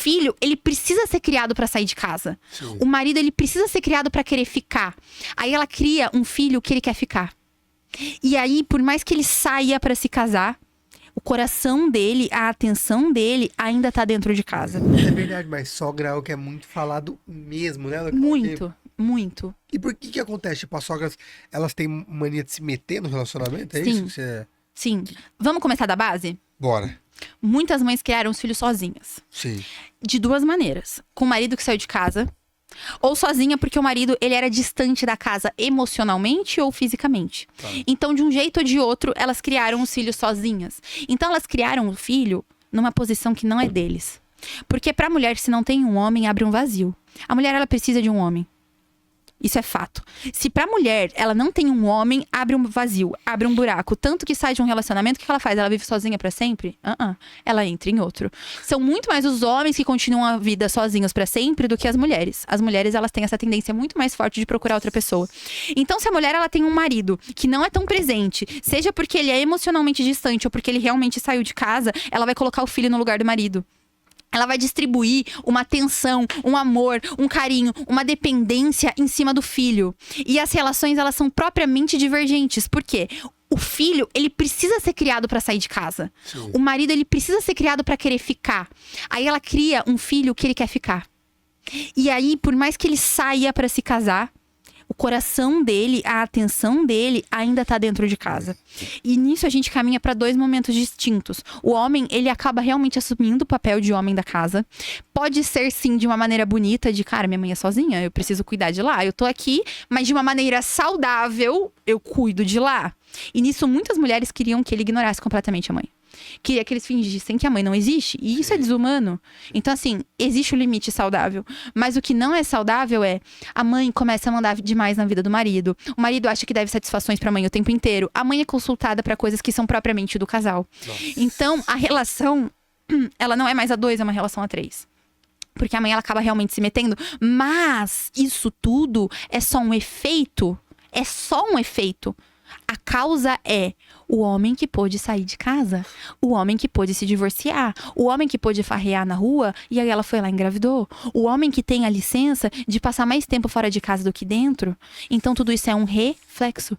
filho, ele precisa ser criado pra sair de casa. Sim. O marido, ele precisa ser criado pra querer ficar. Aí ela cria um filho que ele quer ficar. E aí, por mais que ele saia pra se casar, o coração dele, a atenção dele ainda tá dentro de casa. É verdade, mas sogra é algo que é muito falado mesmo, né? Muito, muito. E por que acontece? Tipo, as sogras, elas têm mania de se meter no relacionamento? É Sim. isso que você... Sim. Vamos começar da base? Bora. Muitas mães criaram os filhos sozinhas. Sim. De duas maneiras. Com o marido que saiu de casa, ou sozinha porque o marido ele era distante da casa emocionalmente ou fisicamente. Tá. Então, de um jeito ou de outro, elas criaram os filhos sozinhas. Então, elas criaram o filho numa posição que não é deles. Porque pra mulher, se não tem um homem, abre um vazio. A mulher, ela precisa de um homem. Isso é fato. Se pra mulher, ela não tem um homem, abre um vazio, abre um buraco. Tanto que sai de um relacionamento, o que ela faz? Ela vive sozinha pra sempre? Ela entra em outro. São muito mais os homens que continuam a vida sozinhos pra sempre do que as mulheres. As mulheres, elas têm essa tendência muito mais forte de procurar outra pessoa. Então, se a mulher, ela tem um marido que não é tão presente, seja porque ele é emocionalmente distante ou porque ele realmente saiu de casa, ela vai colocar o filho no lugar do marido. Ela vai distribuir uma atenção, um amor, um carinho, uma dependência em cima do filho. E as relações, elas são propriamente divergentes. Por quê? O filho, ele precisa ser criado pra sair de casa. Sim. O marido, ele precisa ser criado pra querer ficar. Aí ela cria um filho que ele quer ficar. E aí, por mais que ele saia pra se casar, o coração dele, a atenção dele ainda tá dentro de casa. E nisso a gente caminha para dois momentos distintos. O homem, ele acaba realmente assumindo o papel de homem da casa. Pode ser, sim, de uma maneira bonita, de cara, minha mãe é sozinha, eu preciso cuidar de lá. Eu tô aqui, mas de uma maneira saudável, eu cuido de lá. E nisso muitas mulheres queriam que ele ignorasse completamente a mãe. Queria que eles fingissem que a mãe não existe. E isso é desumano. Então, assim, existe o limite saudável. Mas o que não é saudável é a mãe começa a mandar demais na vida do marido. O marido acha que deve satisfações pra mãe o tempo inteiro. A mãe é consultada pra coisas que são propriamente do casal. Nossa. Então, a relação, ela não é mais a 2, é uma relação a 3. Porque a mãe, ela acaba realmente se metendo. Mas isso tudo é só um efeito. É só um efeito. A causa é o homem que pôde sair de casa, o homem que pôde se divorciar, o homem que pôde farrear na rua e aí ela foi lá e engravidou, o homem que tem a licença de passar mais tempo fora de casa do que dentro. Então tudo isso é um reflexo.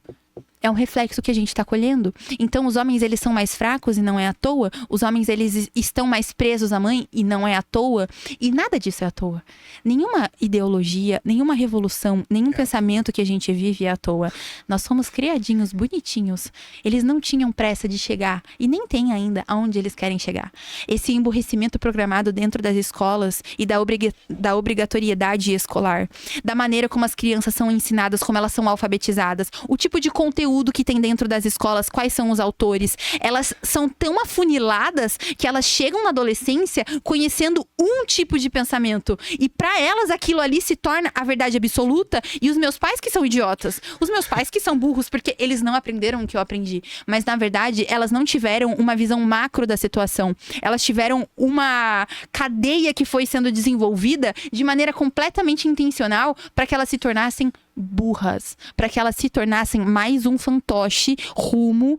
É um reflexo que a gente tá colhendo. Então os homens, eles são mais fracos e não é à toa. Os homens, eles estão mais presos à mãe e não é à toa. E nada disso é à toa. Nenhuma ideologia, nenhuma revolução, nenhum pensamento que a gente vive é à toa. Nós somos criadinhos, bonitinhos. Eles não tinham pressa de chegar e nem têm ainda aonde eles querem chegar. Esse emburrecimento programado dentro das escolas e da obrigatoriedade escolar, da maneira como as crianças são ensinadas, como elas são alfabetizadas, o tipo de conteúdo que tem dentro das escolas, quais são os autores, elas são tão afuniladas que elas chegam na adolescência conhecendo um tipo de pensamento. E pra elas aquilo ali se torna a verdade absoluta. E os meus pais que são idiotas, os meus pais que são burros, porque eles não aprenderam o que eu aprendi. Mas na verdade, elas não tiveram uma visão macro da situação. Elas tiveram uma cadeia que foi sendo desenvolvida de maneira completamente intencional para que elas se tornassem burras, para que elas se tornassem mais um fantoche rumo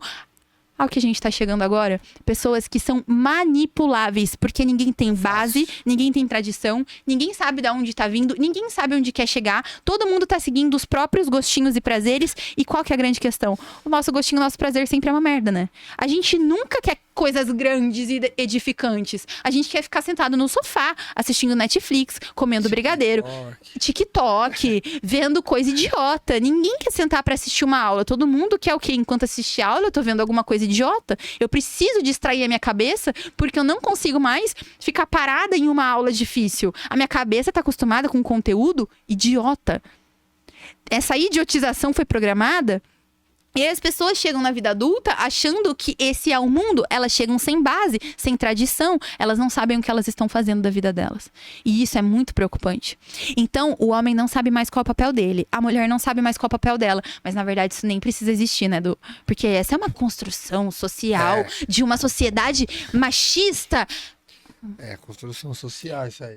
ao que a gente tá chegando agora. Pessoas que são manipuláveis, porque ninguém tem base, ninguém tem tradição, ninguém sabe de onde tá vindo, ninguém sabe onde quer chegar, todo mundo tá seguindo os próprios gostinhos e prazeres. E qual que é a grande questão? O nosso gostinho, o nosso prazer sempre é uma merda, né? A gente nunca quer coisas grandes e edificantes. A gente quer ficar sentado no sofá, assistindo Netflix, comendo brigadeiro, TikTok, vendo coisa idiota. Ninguém quer sentar pra assistir uma aula. Todo mundo quer o quê? Enquanto assiste a aula, eu tô vendo alguma coisa idiota. Eu preciso distrair a minha cabeça, porque eu não consigo mais ficar parada em uma aula difícil. A minha cabeça tá acostumada com conteúdo idiota. Essa idiotização foi programada. E aí as pessoas chegam na vida adulta achando que esse é o mundo. Elas chegam sem base, sem tradição. Elas não sabem o que elas estão fazendo da vida delas. E isso é muito preocupante. Então, o homem não sabe mais qual é o papel dele. A mulher não sabe mais qual é o papel dela. Mas, na verdade, isso nem precisa existir, né, Edu? Porque essa é uma construção social de uma sociedade machista. É, construção social, isso aí.